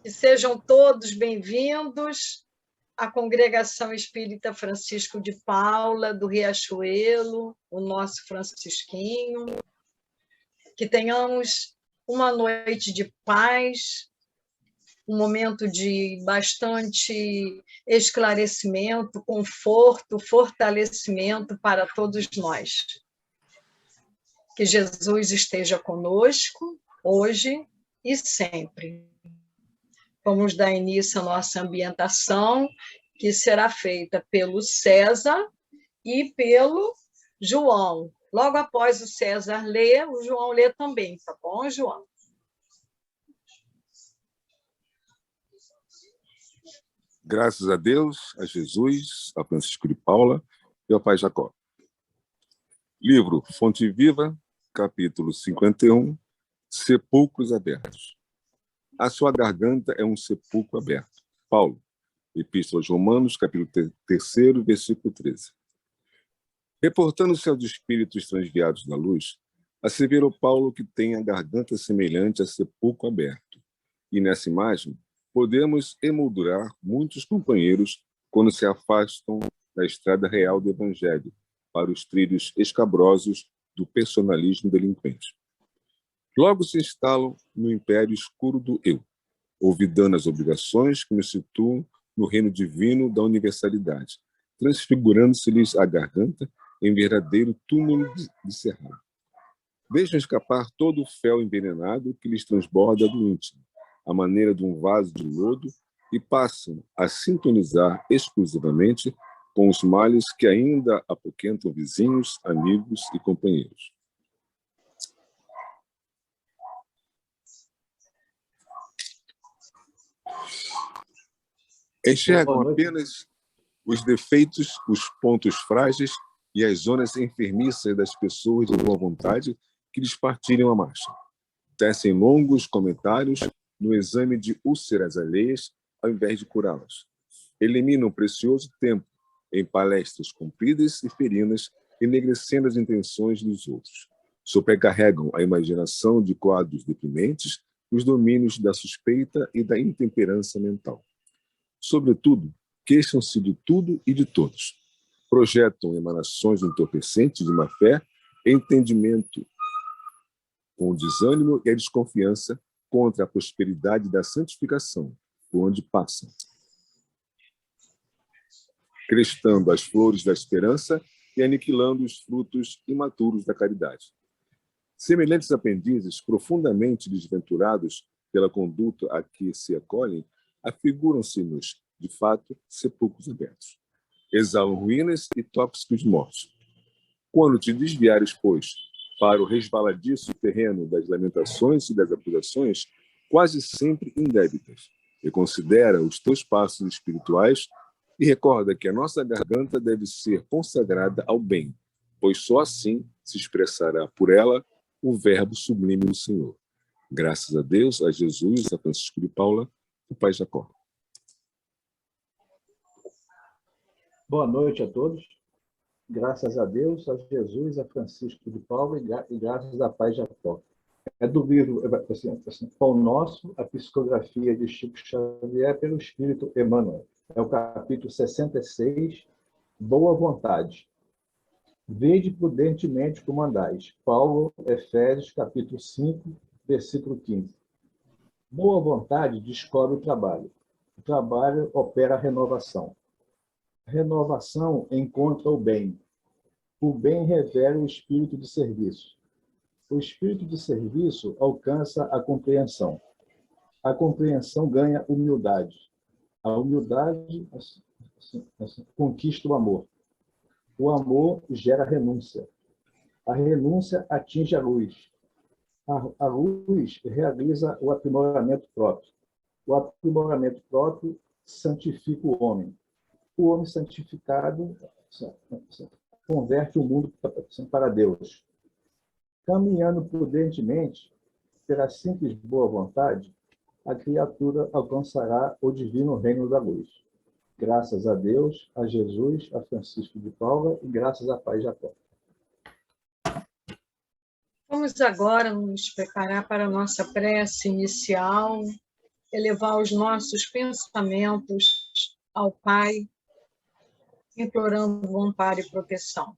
E sejam todos bem-vindos à Congregação Espírita Francisco de Paula, do Riachuelo, o nosso francisquinho. Que tenhamos uma noite de paz, um momento de bastante esclarecimento, conforto, fortalecimento para todos nós. Que Jesus esteja conosco, hoje e sempre. Vamos dar início à nossa ambientação, que será feita pelo César e pelo João. Logo após o César ler, o João lê também, tá bom, João? Graças a Deus, a Jesus, a Francisco de Paula e ao Pai Jacó. Livro Fonte Viva, capítulo 51, Sepulcros Abertos. A sua garganta é um sepulcro aberto. Paulo, Epístola aos Romanos, capítulo 3, versículo 13. Reportando-se aos espíritos transviados da luz, asseverou Paulo que tem a garganta semelhante a sepulcro aberto. E nessa imagem, podemos emoldurar muitos companheiros quando se afastam da estrada real do Evangelho para os trilhos escabrosos do personalismo delinquente. Logo se instalam no império escuro do eu, olvidando as obrigações que nos situam no reino divino da universalidade, transfigurando-se-lhes a garganta em verdadeiro túmulo de cerrado. Deixam escapar todo o fel envenenado que lhes transborda do íntimo, à maneira de um vaso de lodo, e passam a sintonizar exclusivamente com os males que ainda apoquentam vizinhos, amigos e companheiros. Enxergam apenas os defeitos, os pontos frágeis e as zonas enfermiças das pessoas de boa vontade que lhes partilham a marcha. Tecem longos comentários no exame de úlceras alheias ao invés de curá-las. Eliminam precioso tempo em palestras compridas e ferinas, enegrecendo as intenções dos outros. Sobrecarregam a imaginação de quadros deprimentes nos domínios da suspeita e da intemperança mental. Sobretudo, queixam-se de tudo e de todos. Projetam emanações entorpecentes de má fé, entendimento com o desânimo e a desconfiança contra a prosperidade da santificação, por onde passam, crestando as flores da esperança e aniquilando os frutos imaturos da caridade. Semelhantes aprendizes, profundamente desventurados pela conduta a que se acolhem, afiguram-se-nos, de fato, sepulcros abertos. Exalam ruínas e tóxicos mortos. Quando te desviares, pois, para o resvaladiço terreno das lamentações e das acusações, quase sempre indébitas, reconsidera os teus passos espirituais e recorda que a nossa garganta deve ser consagrada ao bem, pois só assim se expressará por ela o verbo sublime do Senhor. Graças a Deus, a Jesus, a Francisco de Paula, o Pai Jacó. Boa noite a todos. Graças a Deus, a Jesus, a Francisco de Paula e graças a Pai Jacó. É do livro Pão Nosso, a psicografia de Chico Xavier pelo Espírito Emmanuel. É o capítulo 66, Boa Vontade. Vede prudentemente como andais. Paulo, Efésios, capítulo 5, versículo 15. Boa vontade descobre o trabalho. O trabalho opera a renovação. A renovação encontra o bem. O bem revela o espírito de serviço. O espírito de serviço alcança a compreensão. A compreensão ganha humildade. A humildade conquista o amor. O amor gera renúncia. A renúncia atinge a luz. A luz realiza o aprimoramento próprio. O aprimoramento próprio santifica o homem. O homem santificado converte o mundo para Deus. Caminhando prudentemente, pela simples boa vontade, a criatura alcançará o divino reino da luz. Graças a Deus, a Jesus, a Francisco de Paula e graças a Pai Jacó. Vamos agora nos preparar para a nossa prece inicial, elevar os nossos pensamentos ao Pai, implorando o amparo e proteção.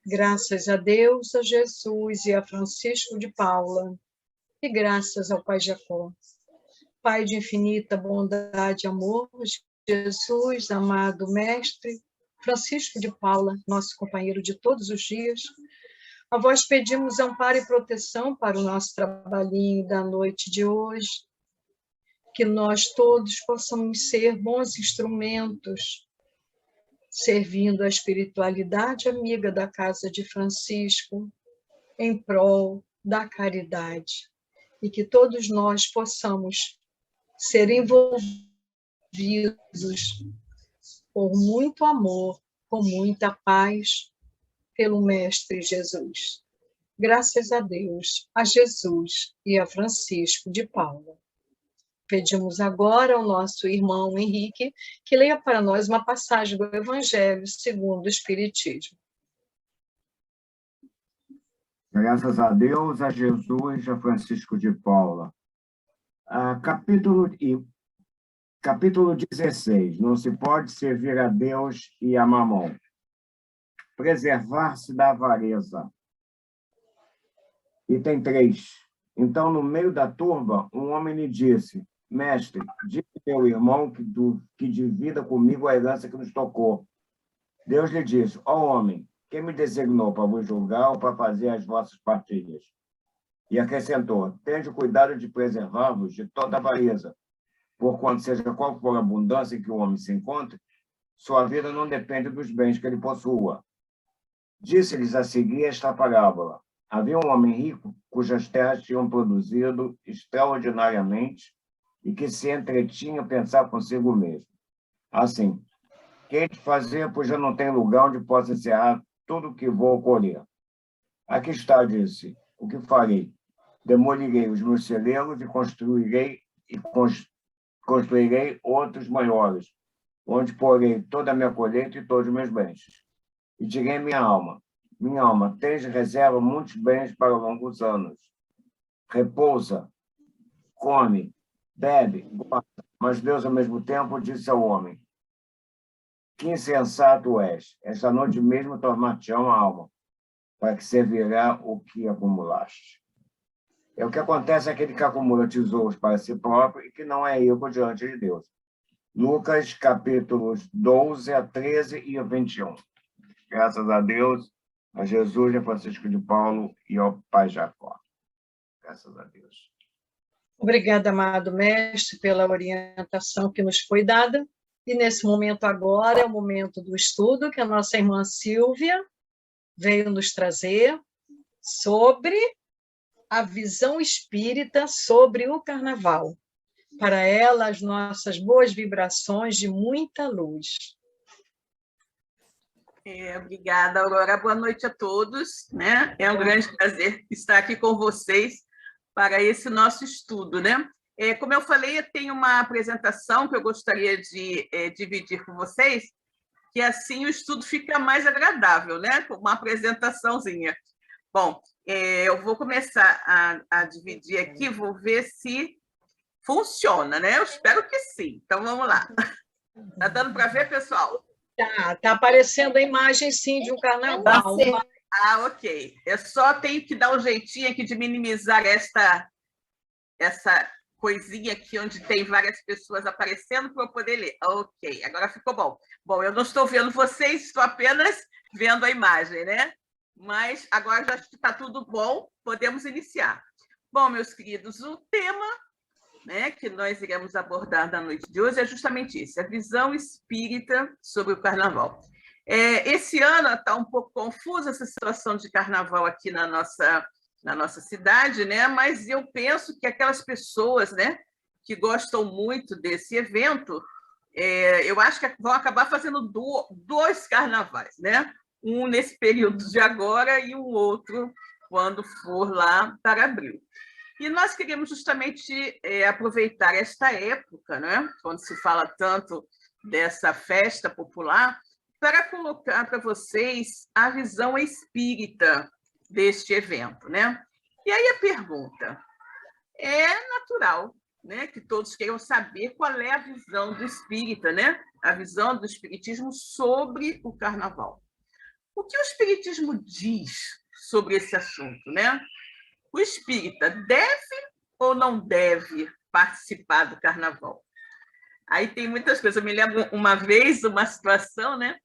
Graças a Deus, a Jesus e a Francisco de Paula, e graças ao Pai Jacó. Pai de infinita bondade e amor, Jesus, amado Mestre, Francisco de Paula, nosso companheiro de todos os dias, a vós pedimos amparo e proteção para o nosso trabalhinho da noite de hoje, que nós todos possamos ser bons instrumentos, servindo a espiritualidade amiga da casa de Francisco, em prol da caridade, e que todos nós possamos ser envolvidos por muito amor, com muita paz, pelo Mestre Jesus. Graças a Deus, a Jesus e a Francisco de Paula. Pedimos agora ao nosso irmão Henrique que leia para nós uma passagem do Evangelho segundo o Espiritismo. Graças a Deus, a Jesus, a Francisco de Paula. Capítulo 16. Não se pode servir a Deus e a Mamon. Preservar-se da avareza. Item 3. Então, no meio da turba, um homem lhe disse: Mestre, diga ao teu irmão que divida comigo a herança que nos tocou. Deus lhe disse: ó homem, quem me designou para vos julgar ou para fazer as vossas partilhas? E acrescentou: tende cuidado de preservar-vos de toda avareza, porquanto seja qual for a abundância em que o homem se encontre, sua vida não depende dos bens que ele possua. Disse-lhes a seguir esta parábola: havia um homem rico cujas terras tinham produzido extraordinariamente e que se entretinha a pensar consigo mesmo. Assim, que hei de fazer, pois já não tem lugar onde possa encerrar tudo o que vou colher? Aqui está, disse, o que farei? Demolirei os meus celeiros e construirei outros maiores, onde porei toda a minha colheita e todos os meus bens. E direi minha alma: tens reserva muitos bens para longos anos. Repousa, come, bebe, gosta. Mas Deus, ao mesmo tempo, disse ao homem: que insensato és, esta noite mesmo tornar-te-ão a alma, para que servirá o que acumulaste. É o que acontece àquele que acumula tesouros para si próprio e que não é rico diante de Deus. Lucas, capítulos 12 a 13 e 21. Graças a Deus, a Jesus, a Francisco de Paulo e ao Pai Jacó. Graças a Deus. Obrigada, amado Mestre, pela orientação que nos foi dada. E nesse momento agora é o momento do estudo que a nossa irmã Silvia veio nos trazer sobre a visão espírita sobre o Carnaval. Para ela, as nossas boas vibrações de muita luz. Obrigada, Aurora. Boa noite a todos, né? É um grande prazer estar aqui com vocês para esse nosso estudo, né? Como eu falei, eu tenho uma apresentação que eu gostaria de dividir com vocês, que assim o estudo fica mais agradável, né? Com uma apresentaçãozinha. Bom, eu vou começar a dividir aqui, vou ver se funciona, né? Eu espero que sim. Então, vamos lá. Está dando para ver, pessoal? Tá aparecendo a imagem, sim, de um carnaval. Ok. Eu só tenho que dar um jeitinho aqui de minimizar essa coisinha aqui onde tem várias pessoas aparecendo para eu poder ler. Ok, agora ficou bom. Bom, eu não estou vendo vocês, estou apenas vendo a imagem, né? Mas agora já está tudo bom, podemos iniciar. Bom, meus queridos, o tema, né, que nós iremos abordar na noite de hoje é justamente isso, a visão espírita sobre o Carnaval. Esse ano está um pouco confusa essa situação de Carnaval aqui na nossa cidade, né? Mas eu penso que aquelas pessoas, né, que gostam muito desse evento, eu acho que vão acabar fazendo dois carnavais, né? Um nesse período de agora e um outro quando for lá para abril. E nós queremos justamente aproveitar esta época, né, quando se fala tanto dessa festa popular, para colocar para vocês a visão espírita deste evento, né? E aí a pergunta: é natural né, que todos queiram saber qual é a visão do espírita, né? A visão do espiritismo sobre o carnaval. O que o espiritismo diz sobre esse assunto, né? O espírita deve ou não deve participar do carnaval? Aí tem muitas coisas. Eu me lembro uma vez uma situação, né,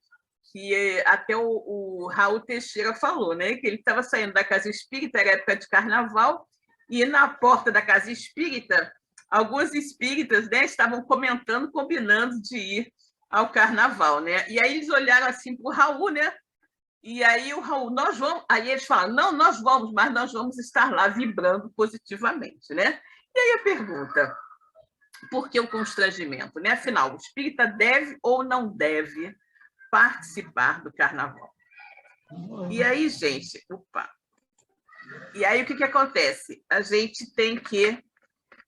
que até o Raul Teixeira falou, né, que ele estava saindo da casa espírita, era época de carnaval, e na porta da casa espírita, alguns espíritas, né, estavam comentando, combinando de ir ao carnaval, né? E aí eles olharam assim para o Raul, né? E aí o Raul, nós vamos. Aí eles falam, não, nós vamos, mas nós vamos estar lá vibrando positivamente, né? E aí a pergunta, por que o constrangimento, né? Afinal, o espírita deve ou não deve participar do carnaval? E aí, gente, opa. E aí o que acontece? A gente tem que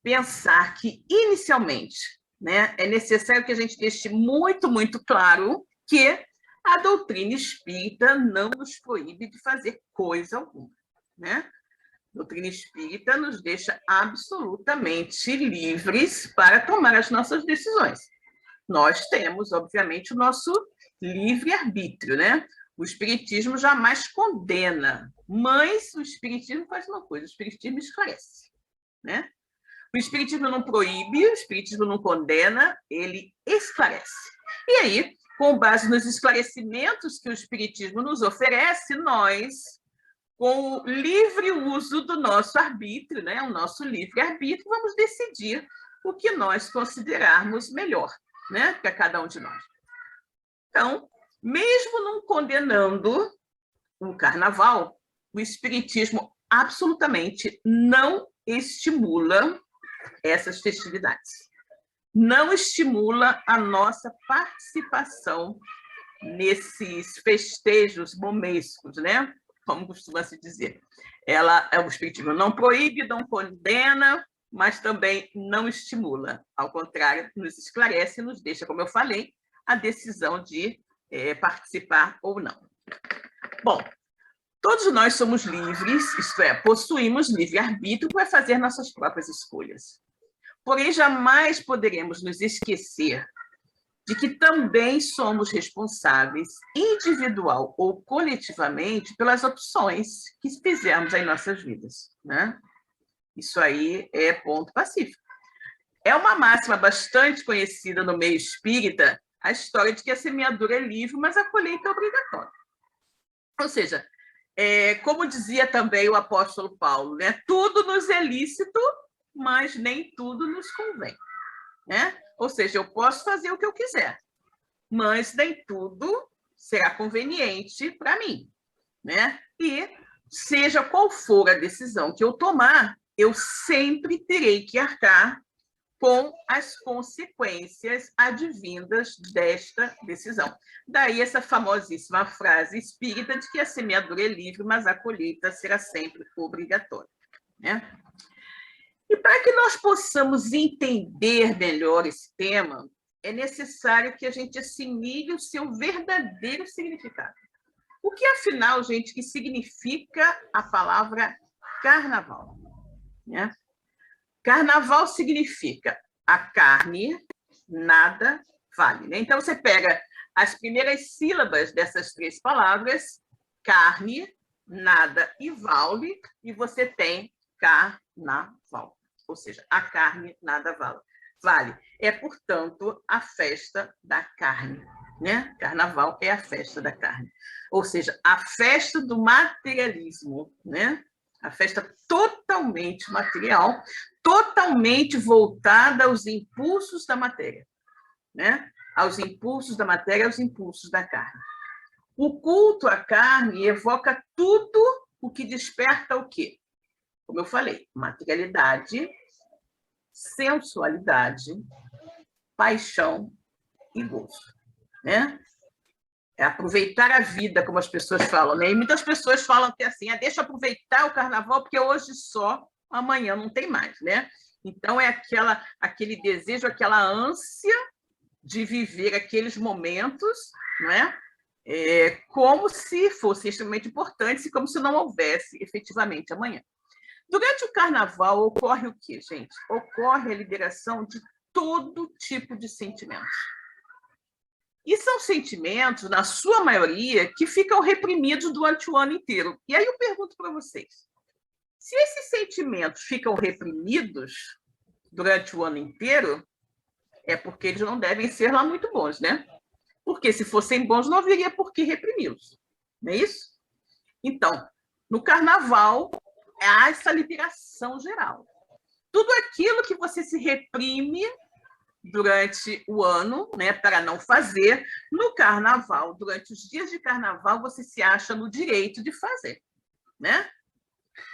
pensar que, inicialmente, né, é necessário que a gente deixe muito, muito claro que a doutrina espírita não nos proíbe de fazer coisa alguma, né? A doutrina espírita nos deixa absolutamente livres para tomar as nossas decisões. Nós temos, obviamente, o nosso livre-arbítrio, né? O espiritismo jamais condena, mas o espiritismo faz uma coisa, o espiritismo esclarece, né? O espiritismo não proíbe, o espiritismo não condena, ele esclarece. E aí, com base nos esclarecimentos que o espiritismo nos oferece, nós, com o livre uso do nosso arbítrio, né, o nosso livre-arbítrio, vamos decidir o que nós considerarmos melhor, né, para cada um de nós. Então, mesmo não condenando o carnaval, o espiritismo absolutamente não estimula essas festividades. Não estimula a nossa participação nesses festejos momescos, né? Como costuma se dizer. O espiritismo não proíbe, não condena, mas também não estimula. Ao contrário, nos esclarece e nos deixa, como eu falei, a decisão de participar ou não. Bom, todos nós somos livres, isto é, possuímos livre-arbítrio para fazer nossas próprias escolhas. Porém, jamais poderemos nos esquecer de que também somos responsáveis, individual ou coletivamente, pelas opções que fizemos em nossas vidas, né? Isso aí é ponto pacífico. É uma máxima bastante conhecida no meio espírita, a história de que a semeadura é livre, mas a colheita é obrigatória. Ou seja, como dizia também o apóstolo Paulo, né? Tudo nos é lícito, mas nem tudo nos convém, né? Ou seja, eu posso fazer o que eu quiser, mas nem tudo será conveniente para mim, né? E seja qual for a decisão que eu tomar, eu sempre terei que arcar com as consequências advindas desta decisão. Daí essa famosíssima frase espírita de que a semeadura é livre, mas a colheita será sempre obrigatória, né? E para que nós possamos entender melhor esse tema, é necessário que a gente assimile o seu verdadeiro significado. O que, afinal, gente, que significa a palavra carnaval, né? Carnaval significa a carne, nada vale, né? Então, você pega as primeiras sílabas dessas três palavras, carne, nada e vale, e você tem carnaval. Ou seja, a carne, nada vale. É, portanto, a festa da carne, né? Carnaval é a festa da carne. Ou seja, a festa do materialismo, né? A festa totalmente material, totalmente voltada aos impulsos da matéria, né? Aos impulsos da matéria, aos impulsos da carne. O culto à carne evoca tudo o que desperta o quê? Como eu falei, materialidade, sensualidade, paixão e gozo, né? É aproveitar a vida, como as pessoas falam, né? E muitas pessoas falam que assim, deixa eu aproveitar o carnaval, porque hoje só, amanhã não tem mais, né? Então, é aquele desejo, aquela ânsia de viver aqueles momentos, não é? Como se fossem extremamente importantes e como se não houvesse efetivamente amanhã. Durante o carnaval ocorre o quê, gente? Ocorre a liberação de todo tipo de sentimentos. E são sentimentos, na sua maioria, que ficam reprimidos durante o ano inteiro. E aí eu pergunto para vocês, se esses sentimentos ficam reprimidos durante o ano inteiro, é porque eles não devem ser lá muito bons, né? Porque se fossem bons, não haveria por que reprimi-los. Não é isso? Então, no carnaval, há essa liberação geral. Tudo aquilo que você se reprime durante o ano, né, para não fazer, no carnaval, durante os dias de carnaval, você se acha no direito de fazer, né?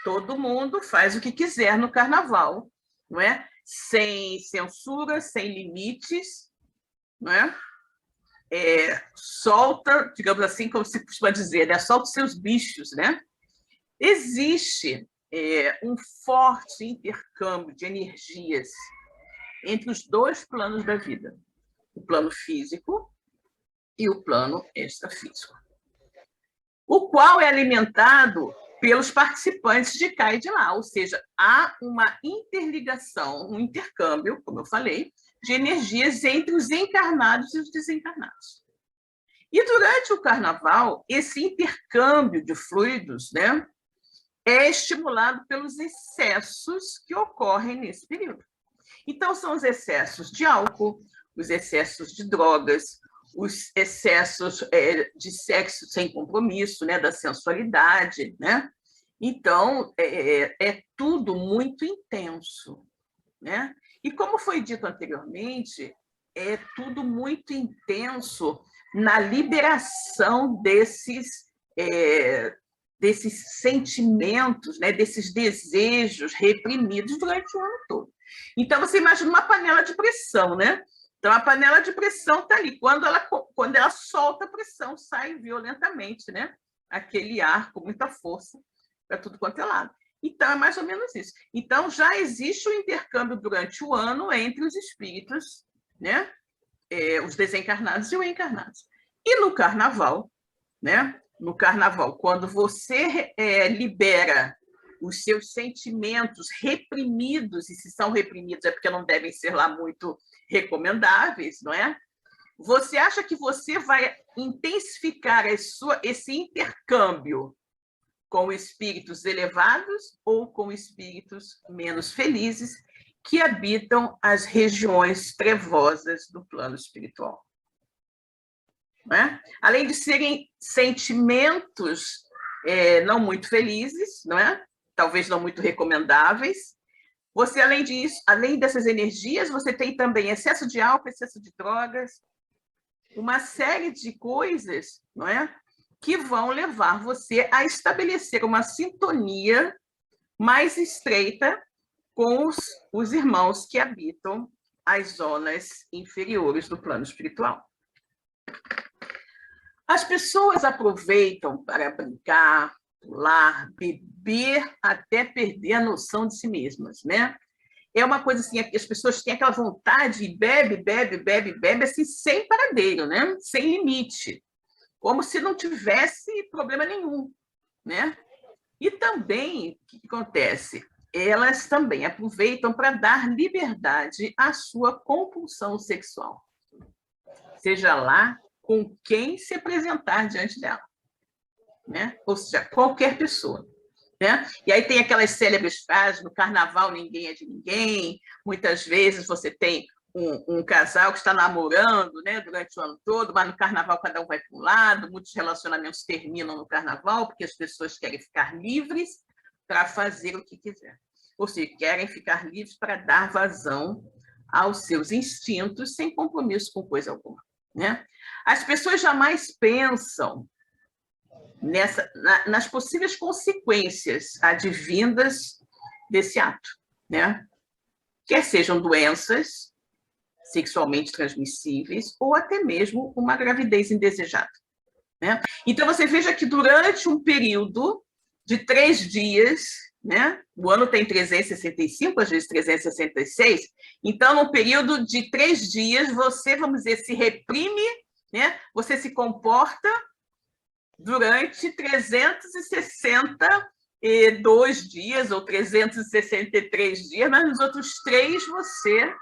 Todo mundo faz o que quiser no carnaval, não é? Sem censura, sem limites, não é? Solta, digamos assim, como se costuma dizer, né? Solta os seus bichos, né? Existe um forte intercâmbio de energias entre os dois planos da vida, o plano físico e o plano extrafísico, o qual é alimentado pelos participantes de cá e de lá, ou seja, há uma interligação, um intercâmbio, como eu falei, de energias entre os encarnados e os desencarnados. E durante o carnaval, esse intercâmbio de fluidos, né, é estimulado pelos excessos que ocorrem nesse período. Então, são os excessos de álcool, os excessos de drogas, os excessos de sexo sem compromisso, né, da sensualidade, né? Então, é tudo muito intenso, né? E como foi dito anteriormente, é tudo muito intenso na liberação desses sentimentos, né, desses desejos reprimidos durante o ano todo. Então, você imagina uma panela de pressão, né? Então, a panela de pressão está ali. Quando ela solta a pressão, sai violentamente, né? Aquele ar com muita força para tudo quanto é lado. Então, é mais ou menos isso. Então, já existe o intercâmbio durante o ano entre os espíritos, né? Os desencarnados e os encarnados. E no carnaval, né? No carnaval, quando você libera os seus sentimentos reprimidos, e se são reprimidos é porque não devem ser lá muito recomendáveis, não é? Você acha que você vai intensificar esse intercâmbio com espíritos elevados ou com espíritos menos felizes que habitam as regiões trevosas do plano espiritual? Não é? Além de serem sentimentos não muito felizes, não é? Talvez não muito recomendáveis. Você, além disso, além dessas energias, você tem também excesso de álcool, excesso de drogas, uma série de coisas, não é? Que vão levar você a estabelecer uma sintonia mais estreita com os irmãos que habitam as zonas inferiores do plano espiritual. As pessoas aproveitam para brincar, pular, beber até perder a noção de si mesmas, né? É uma coisa assim, as pessoas têm aquela vontade e bebe, assim, sem paradeiro, né? Sem limite, como se não tivesse problema nenhum, né? E também, o que acontece? Elas também aproveitam para dar liberdade à sua compulsão sexual, seja lá com quem se apresentar diante dela, né? Ou seja, qualquer pessoa, né? E aí tem aquelas célebres frases: no carnaval ninguém é de ninguém. Muitas vezes você tem um casal que está namorando, né, durante o ano todo, mas no carnaval cada um vai para um lado. Muitos relacionamentos terminam no carnaval porque as pessoas querem ficar livres para fazer o que quiser, ou seja, querem ficar livres para dar vazão aos seus instintos sem compromisso com coisa alguma, né? As pessoas jamais pensam nas possíveis consequências advindas desse ato, né? Quer sejam doenças sexualmente transmissíveis ou até mesmo uma gravidez indesejada, né? Então, você veja que durante um período de 3 dias, né? O ano tem 365, às vezes 366, então, num período de 3 dias, você, vamos dizer, se reprime, né? Você se comporta durante 360 2 dias ou 363 dias, mas nos outros 3 você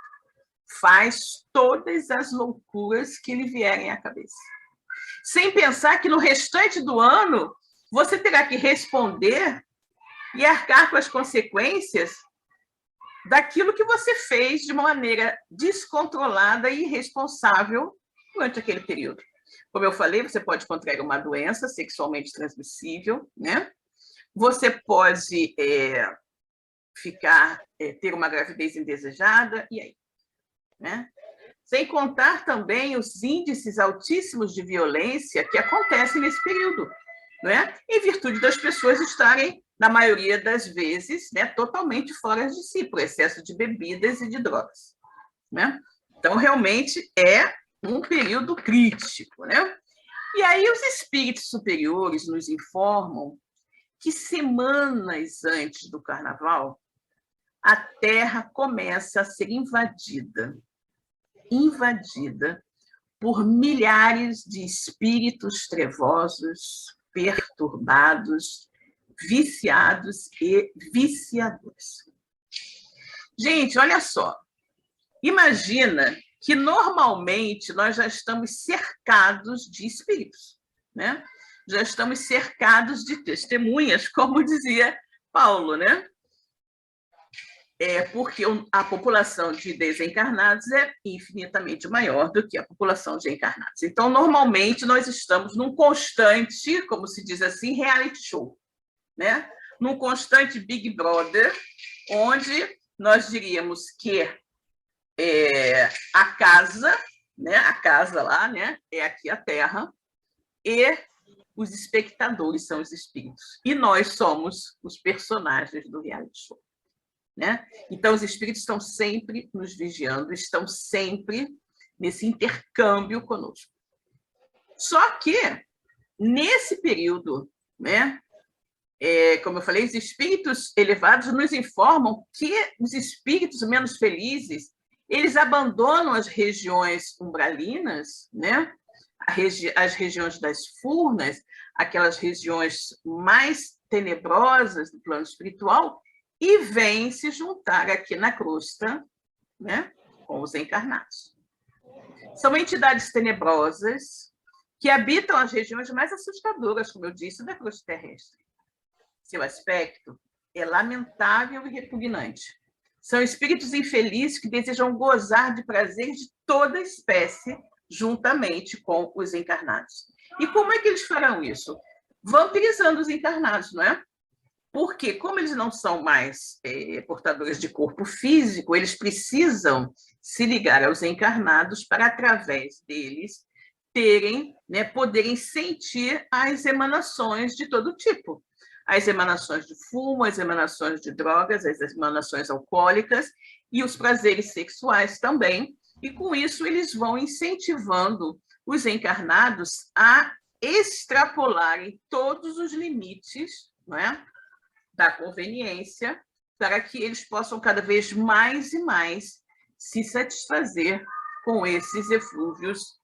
faz todas as loucuras que lhe vierem à cabeça. Sem pensar que no restante do ano você terá que responder e arcar com as consequências daquilo que você fez de uma maneira descontrolada e irresponsável durante aquele período. Como eu falei, você pode contrair uma doença sexualmente transmissível, né? Você pode ter uma gravidez indesejada, e aí? Né? Sem contar também os índices altíssimos de violência que acontecem nesse período, né? Em virtude das pessoas estarem, na maioria das vezes, né, totalmente fora de si, por excesso de bebidas e de drogas. Né? Então, realmente, é um período crítico. Né? E aí os espíritos superiores nos informam que semanas antes do Carnaval, a Terra começa a ser invadida por milhares de espíritos trevosos, perturbados, viciados e viciadores. Gente, olha só. Imagina que normalmente nós já estamos cercados de espíritos, né? Já estamos cercados de testemunhas, como dizia Paulo, né? Porque a população de desencarnados é infinitamente maior do que a população de encarnados. Então, normalmente, nós estamos num constante, como se diz assim, reality show, né? Num constante Big Brother, onde nós diríamos que a casa, né? A casa lá, né? É aqui a Terra, e os espectadores são os espíritos. E nós somos os personagens do reality show. Né? Então, os espíritos estão sempre nos vigiando, estão sempre nesse intercâmbio conosco. Só que, nesse período, né, como eu falei, os espíritos elevados nos informam que os espíritos menos felizes, eles abandonam as regiões umbralinas, né, as regiões das furnas, aquelas regiões mais tenebrosas do plano espiritual, e vêm se juntar aqui na crosta, né, com os encarnados. São entidades tenebrosas que habitam as regiões mais assustadoras, como eu disse, da crosta terrestre. Seu aspecto é lamentável e repugnante. São espíritos infelizes que desejam gozar de prazeres de toda espécie, juntamente com os encarnados. E como é que eles farão isso? Vampirizando os encarnados, não é? Porque, como eles não são mais portadores de corpo físico, eles precisam se ligar aos encarnados para, através deles, poderem sentir as emanações de todo tipo. As emanações de fumo, as emanações de drogas, as emanações alcoólicas e os prazeres sexuais também. E, com isso, eles vão incentivando os encarnados a extrapolarem todos os limites, não é? Da conveniência, para que eles possam cada vez mais e mais se satisfazer com esses eflúvios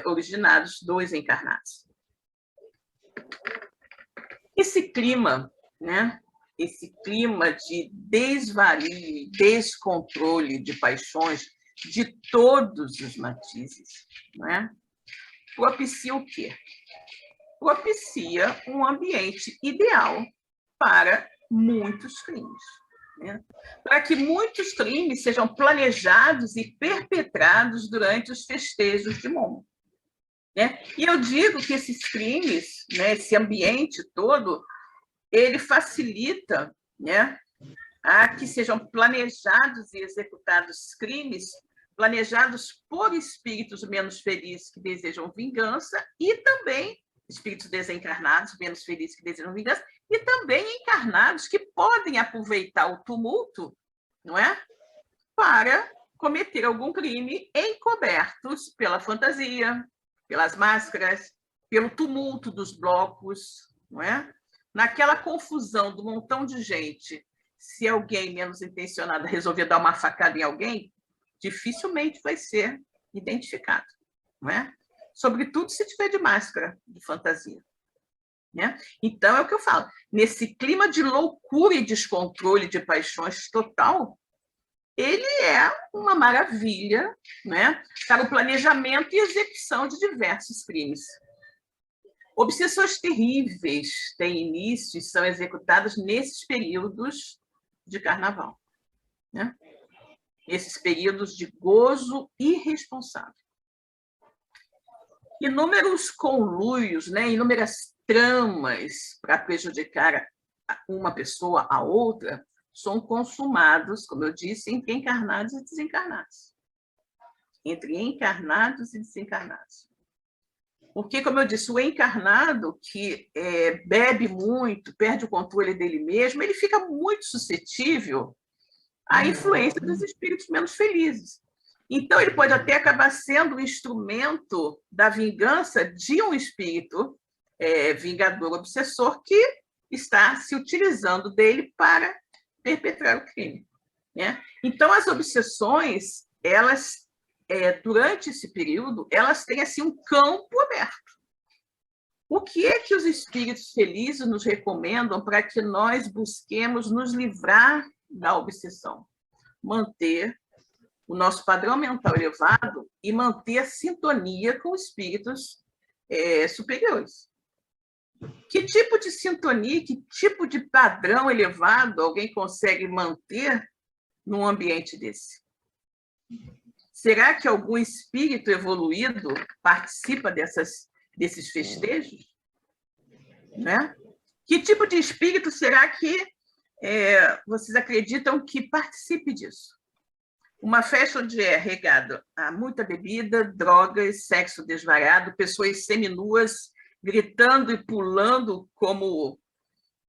originados dos encarnados. Esse clima, né? Esse clima de desvario, descontrole de paixões de todos os matizes, né? Propicia o quê? Propicia um ambiente ideal para muitos crimes. Né? Para que muitos crimes sejam planejados e perpetrados durante os festejos de Momo. Né? E eu digo que esses crimes, né, esse ambiente todo, ele facilita, né, a que sejam planejados e executados crimes planejados por espíritos menos felizes que desejam vingança e também espíritos desencarnados menos felizes que desejam vingança e também encarnados que podem aproveitar o tumulto, não é? Para cometer algum crime encobertos pela fantasia, pelas máscaras, pelo tumulto dos blocos, não é? Naquela confusão do montão de gente, se alguém menos intencionado resolver dar uma facada em alguém, dificilmente vai ser identificado, não é? Sobretudo se tiver de máscara, de fantasia. né? Então, é o que eu falo. Nesse clima de loucura e descontrole de paixões total, ele é uma maravilha, né, para o planejamento e execução de diversos crimes. Obsessões terríveis têm início e são executadas nesses períodos de carnaval, né? Esses períodos de gozo irresponsável. Inúmeros conluios, né, inúmeras tramas para prejudicar uma pessoa a outra são consumados, como eu disse, entre encarnados e desencarnados. Entre encarnados e desencarnados. Porque, como eu disse, o encarnado que bebe muito, perde o controle dele mesmo, ele fica muito suscetível à influência dos espíritos menos felizes. Então, ele pode até acabar sendo o instrumento da vingança de um espírito vingador obsessor que está se utilizando dele para perpetrar o crime, né? Então, as obsessões, elas, durante esse período, elas têm assim, um campo aberto. O que é que os espíritos felizes nos recomendam para que nós busquemos nos livrar da obsessão? Manter o nosso padrão mental elevado e manter a sintonia com espíritos superiores. Que tipo de sintonia, que tipo de padrão elevado alguém consegue manter num ambiente desse? Será que algum espírito evoluído participa desses festejos? Né? Que tipo de espírito será que vocês acreditam que participe disso? Uma festa onde é regado a muita bebida, drogas, sexo desvariado, pessoas seminuas, gritando e pulando como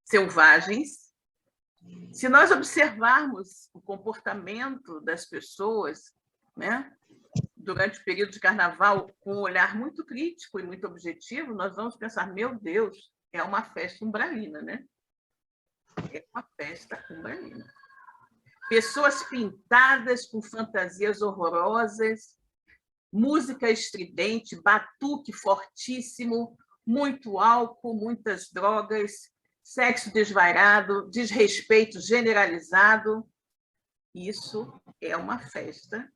selvagens. Se nós observarmos o comportamento das pessoas, né, durante o período de carnaval, com um olhar muito crítico e muito objetivo, nós vamos pensar, meu Deus, é uma festa umbralina, né? É uma festa umbralina. Pessoas pintadas com fantasias horrorosas, música estridente, batuque fortíssimo, muito álcool, muitas drogas, sexo desvairado, desrespeito generalizado. Isso é uma festa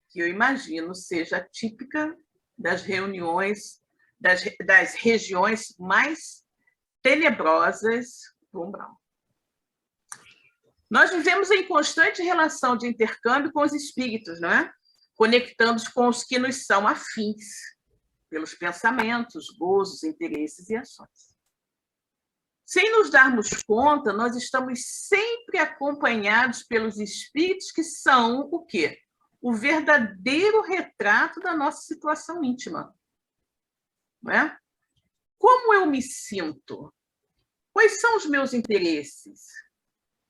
que eu imagino seja típica das reuniões, das regiões mais tenebrosas do umbral. Nós vivemos em constante relação de intercâmbio com os espíritos, não é? Conectando-os com os que nos são afins, pelos pensamentos, gozos, interesses e ações. Sem nos darmos conta, nós estamos sempre acompanhados pelos espíritos que são o quê? O verdadeiro retrato da nossa situação íntima. Não é? Como eu me sinto? Quais são os meus interesses?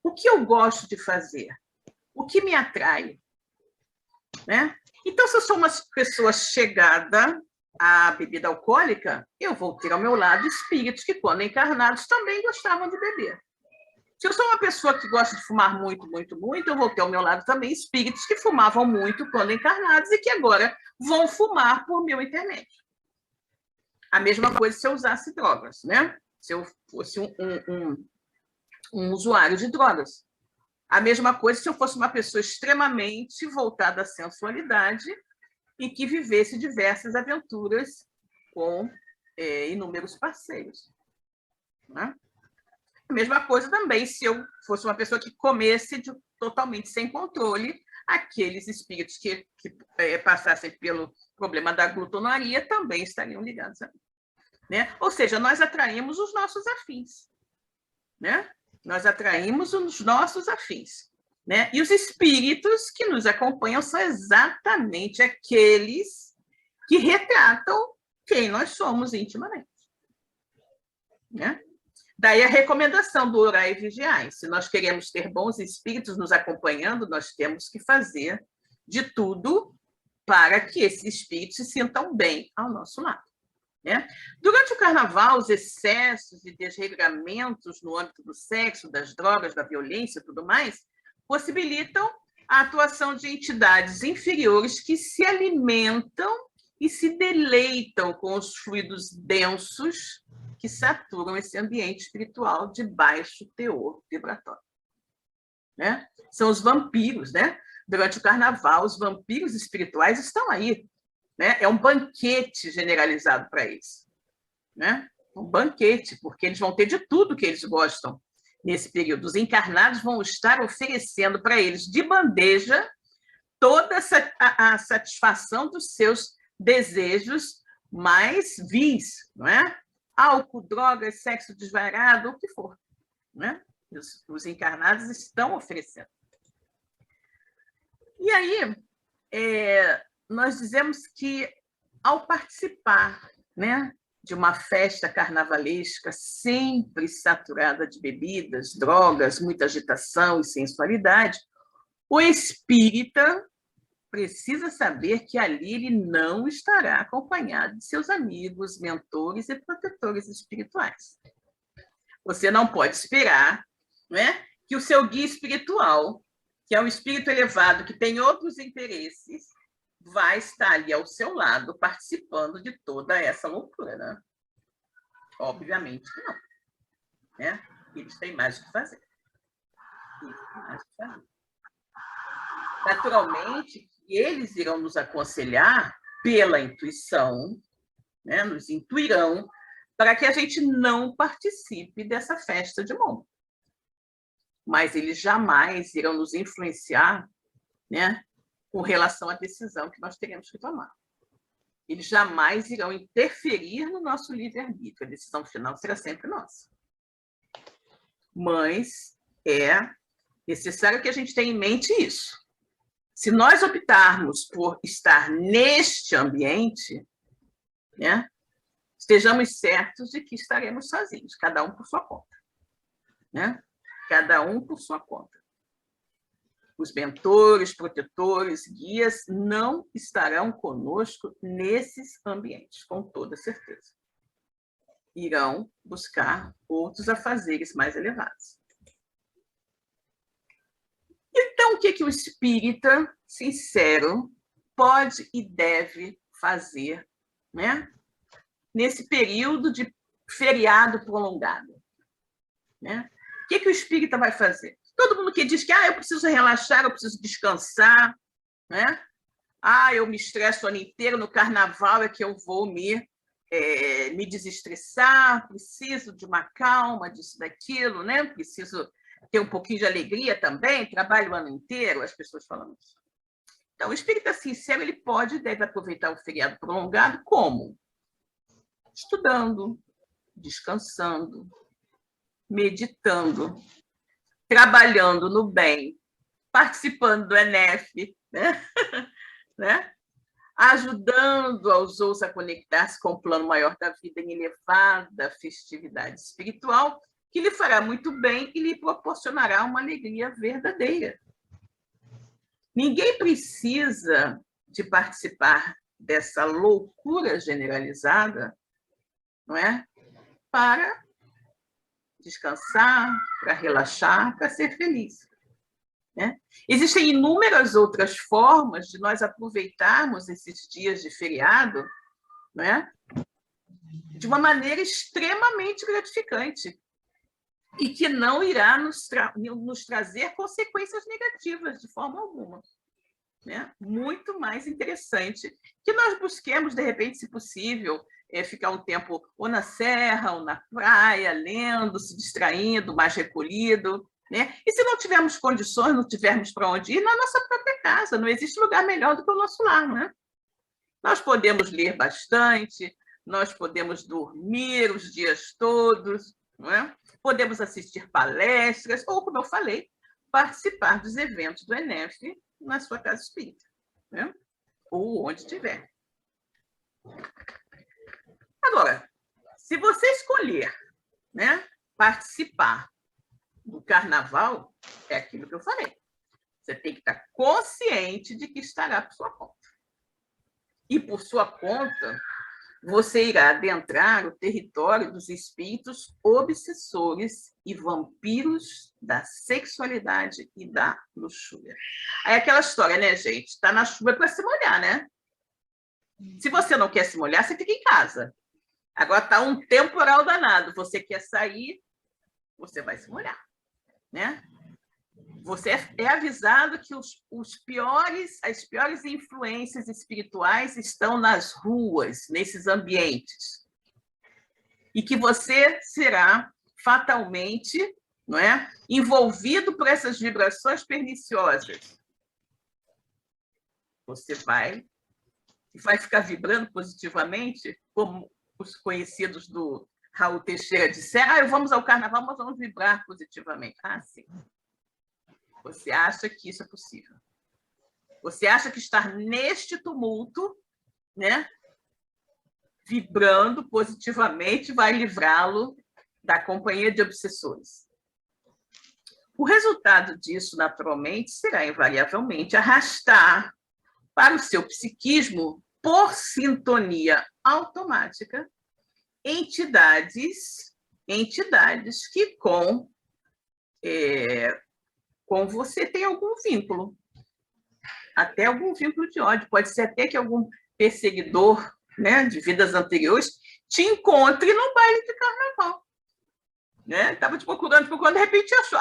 O que eu gosto de fazer? O que me atrai? Né? Então, se eu sou uma pessoa chegada à bebida alcoólica, eu vou ter ao meu lado espíritos que, quando encarnados, também gostavam de beber. Se eu sou uma pessoa que gosta de fumar muito, muito, muito, eu vou ter ao meu lado também espíritos que fumavam muito quando encarnados e que agora vão fumar por meu intermédio. A mesma coisa se eu usasse drogas, né? Se eu fosse um usuário de drogas. A mesma coisa se eu fosse uma pessoa extremamente voltada à sensualidade e que vivesse diversas aventuras com inúmeros parceiros. Né? A mesma coisa também se eu fosse uma pessoa que comesse totalmente sem controle, aqueles espíritos que passassem pelo problema da glutonaria também estariam ligados a mim. Né? Ou seja, nós atraímos os nossos afins. Né? Nós atraímos os nossos afins. Né? E os espíritos que nos acompanham são exatamente aqueles que retratam quem nós somos intimamente. Né? Daí a recomendação do orai e vigiai. Se nós queremos ter bons espíritos nos acompanhando, nós temos que fazer de tudo para que esses espíritos se sintam bem ao nosso lado. Né? Durante o carnaval, os excessos e desregramentos no âmbito do sexo, das drogas, da violência e tudo mais, possibilitam a atuação de entidades inferiores que se alimentam e se deleitam com os fluidos densos que saturam esse ambiente espiritual de baixo teor vibratório. Né? São os vampiros, né? Durante o carnaval, os vampiros espirituais estão aí. Né? É um banquete generalizado para eles. Né? Um banquete, porque eles vão ter de tudo que eles gostam nesse período. Os encarnados vão estar oferecendo para eles de bandeja toda a satisfação dos seus desejos mais vis, não é? Álcool, drogas, sexo desvairado, o que for. Né? Os encarnados estão oferecendo. E aí, nós dizemos que, ao participar, né, de uma festa carnavalesca sempre saturada de bebidas, drogas, muita agitação e sensualidade, o espírita precisa saber que ali ele não estará acompanhado de seus amigos, mentores e protetores espirituais. Você não pode esperar, né, que o seu guia espiritual, que é um espírito elevado, que tem outros interesses, vai estar ali ao seu lado, participando de toda essa loucura. Né? Obviamente que não. Né? Eles têm mais o que fazer. Naturalmente, eles irão nos aconselhar pela intuição, né? Nos intuirão, para que a gente não participe dessa festa de mundo. Mas eles jamais irão nos influenciar, né, com relação à decisão que nós teremos que tomar. Eles jamais irão interferir no nosso livre-arbítrio. A decisão final será sempre nossa. Mas é necessário que a gente tenha em mente isso. Se nós optarmos por estar neste ambiente, né, estejamos certos de que estaremos sozinhos, cada um por sua conta. Né? Cada um por sua conta. Os mentores, protetores, guias não estarão conosco nesses ambientes, com toda certeza. Irão buscar outros afazeres mais elevados. Então, o que o espírita sincero pode e deve fazer, né, nesse período de feriado prolongado? Né? O que o espírita vai fazer? Todo mundo que diz que eu preciso relaxar, eu preciso descansar, né? Eu me estresso o ano inteiro, no carnaval é que eu vou me desestressar, preciso de uma calma, disso, daquilo, né? Preciso ter um pouquinho de alegria também, trabalho o ano inteiro, as pessoas falam isso. Então, o espírita sincero, ele pode e deve aproveitar o feriado prolongado como? Estudando, descansando, meditando, trabalhando no bem, participando do ENEF, né? Né? Ajudando aos outros a conectar-se com o plano maior da vida em elevada festividade espiritual, que lhe fará muito bem e lhe proporcionará uma alegria verdadeira. Ninguém precisa de participar dessa loucura generalizada, não é? Para descansar, para relaxar, para ser feliz. Né? Existem inúmeras outras formas de nós aproveitarmos esses dias de feriado, né, de uma maneira extremamente gratificante e que não irá nos trazer consequências negativas de forma alguma. Né? Muito mais interessante que nós busquemos, de repente, se possível, ficar um tempo ou na serra, ou na praia, lendo, se distraindo, mais recolhido. Né? E se não tivermos condições, não tivermos para onde ir, na nossa própria casa. Não existe lugar melhor do que o nosso lar. Né? Nós podemos ler bastante, nós podemos dormir os dias todos, não é? Podemos assistir palestras, ou, como eu falei, participar dos eventos do ENEF na sua casa espírita, né? Ou onde estiver. Agora, se você escolher, né, participar do carnaval, é aquilo que eu falei. Você tem que estar consciente de que estará por sua conta. E por sua conta, você irá adentrar o território dos espíritos obsessores e vampiros da sexualidade e da luxúria. Aí aquela história, né, gente? Está na chuva para se molhar, né? Se você não quer se molhar, você fica em casa. Agora está um temporal danado. Você quer sair, você vai se molhar, né? Você é avisado que as piores influências espirituais estão nas ruas, nesses ambientes. E que você será fatalmente, não é, envolvido por essas vibrações perniciosas. Você vai ficar vibrando positivamente, como os conhecidos do Raul Teixeira disseram: vamos ao carnaval, mas vamos vibrar positivamente. Sim. Você acha que isso é possível? Você acha que estar neste tumulto, né, vibrando positivamente, vai livrá-lo da companhia de obsessores? O resultado disso, naturalmente, será invariavelmente arrastar para o seu psiquismo, por sintonia automática, entidades que com você tem algum vínculo, até algum vínculo de ódio. Pode ser até que algum perseguidor, né, de vidas anteriores te encontre no baile de carnaval. Estava te procurando, de repente achou: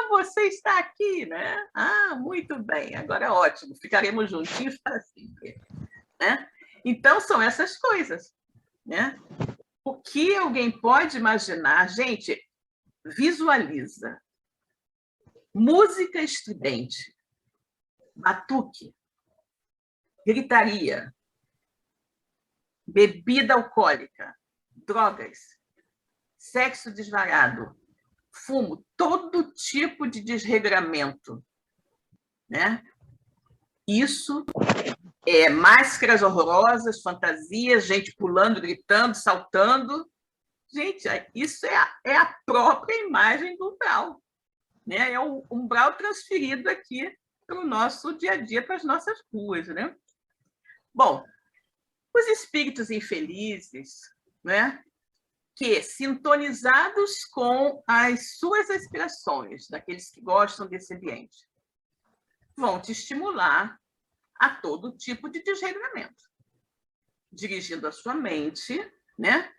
você está aqui, né? Muito bem, agora ótimo, ficaremos juntinhos para sempre. Né? Então, são essas coisas. Né? O que alguém pode imaginar? Gente, visualiza. Música estridente, batuque, gritaria, bebida alcoólica, drogas, sexo desvarado, fumo, todo tipo de desregramento, né? Isso é máscaras horrorosas, fantasias, gente pulando, gritando, saltando. Gente, isso é a própria imagem do umbral, né? É o umbral transferido aqui para o nosso dia a dia, para as nossas ruas, né? Bom, os espíritos infelizes, né, que, sintonizados com as suas aspirações, daqueles que gostam desse ambiente, vão te estimular a todo tipo de desregramento, dirigindo a sua mente, né,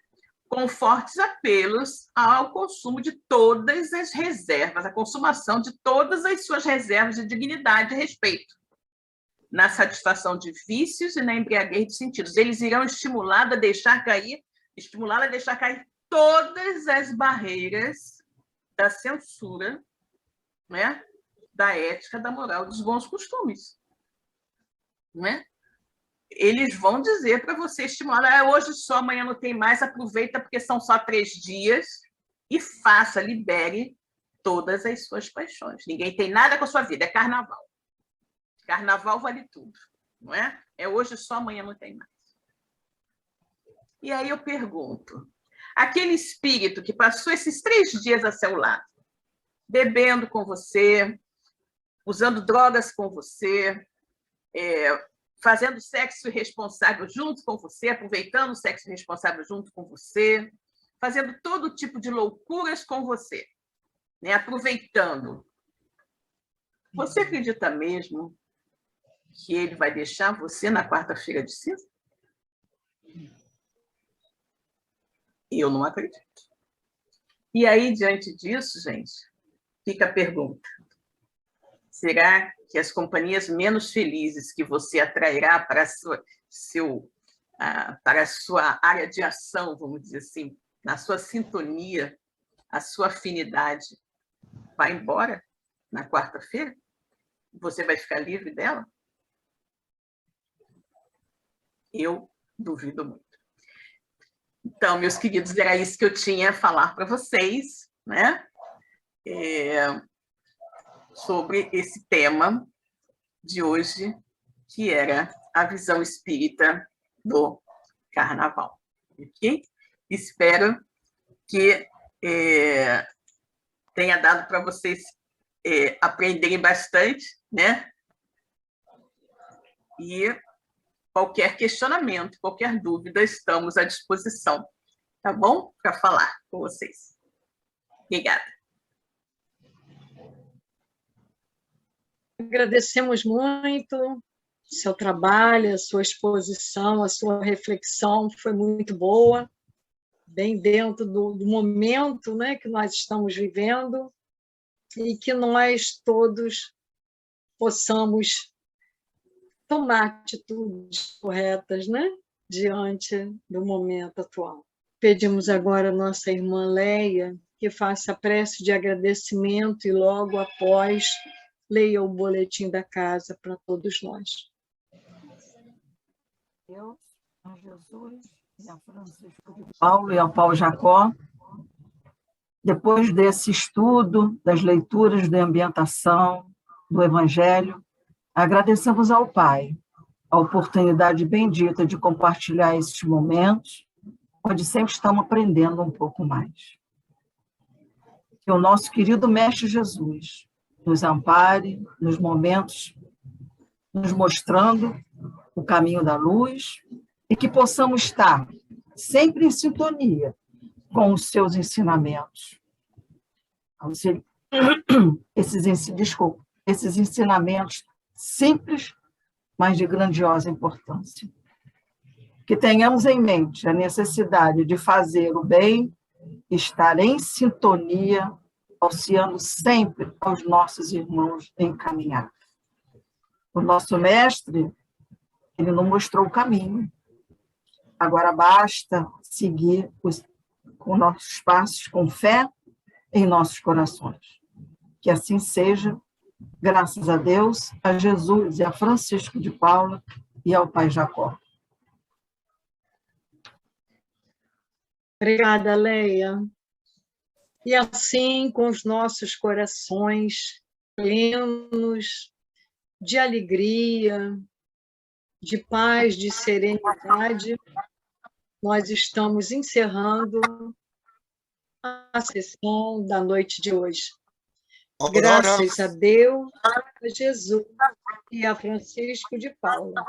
com fortes apelos ao consumo de todas as reservas, a consumação de todas as suas reservas de dignidade e respeito, na satisfação de vícios e na embriaguez de sentidos. Eles irão estimulá-la a deixar cair todas as barreiras da censura, né, da ética, da moral, dos bons costumes. Né? Eles vão dizer para você estimular: hoje só, amanhã não tem mais, aproveita porque são só 3 dias e faça, libere todas as suas paixões. Ninguém tem nada com a sua vida, é carnaval. Carnaval vale tudo, não é? É hoje só, amanhã não tem mais. E aí eu pergunto, aquele espírito que passou esses 3 dias a seu lado, bebendo com você, usando drogas com você, fazendo sexo irresponsável junto com você, aproveitando o sexo irresponsável junto com você, fazendo todo tipo de loucuras com você, né? Aproveitando. Você acredita mesmo que ele vai deixar você na quarta-feira de cinza? Eu não acredito. E aí, diante disso, gente, fica a pergunta: será que as companhias menos felizes que você atrairá para a sua área de ação, vamos dizer assim, na sua sintonia, a sua afinidade, vai embora na quarta-feira? Você vai ficar livre dela? Eu duvido muito. Então, meus queridos, era isso que eu tinha a falar para vocês, né? Sobre esse tema de hoje, que era a visão espírita do carnaval. Okay? Espero que tenha dado para vocês aprenderem bastante, né? E qualquer questionamento, qualquer dúvida, estamos à disposição, tá bom? Para falar com vocês. Obrigada. Agradecemos muito o seu trabalho, a sua exposição, a sua reflexão, foi muito boa. bem dentro do momento, né, que nós estamos vivendo, e que nós todos possamos tomar atitudes corretas, né, diante do momento atual. Pedimos agora a nossa irmã Leia que faça a prece de agradecimento e logo após leia o boletim da casa para todos nós. Deus, a Jesus e a Francisco de Paulo e ao Paulo Jacó, depois desse estudo, das leituras de ambientação, do Evangelho, agradecemos ao Pai a oportunidade bendita de compartilhar esses momentos, onde sempre estamos aprendendo um pouco mais. Que o nosso querido Mestre Jesus nos ampare nos momentos, nos mostrando o caminho da luz, e que possamos estar sempre em sintonia com os seus ensinamentos. Esses ensinamentos simples, mas de grandiosa importância. Que tenhamos em mente a necessidade de fazer o bem, estar em sintonia, auxiliando sempre aos nossos irmãos em caminhar. O nosso mestre, ele nos mostrou o caminho. Agora basta seguir com nossos passos, com fé em nossos corações. Que assim seja, graças a Deus, a Jesus e a Francisco de Paula e ao Pai Jacó. Obrigada, Leia. E assim, com os nossos corações plenos de alegria, de paz, de serenidade, nós estamos encerrando a sessão da noite de hoje. Graças a Deus, a Jesus e a Francisco de Paula.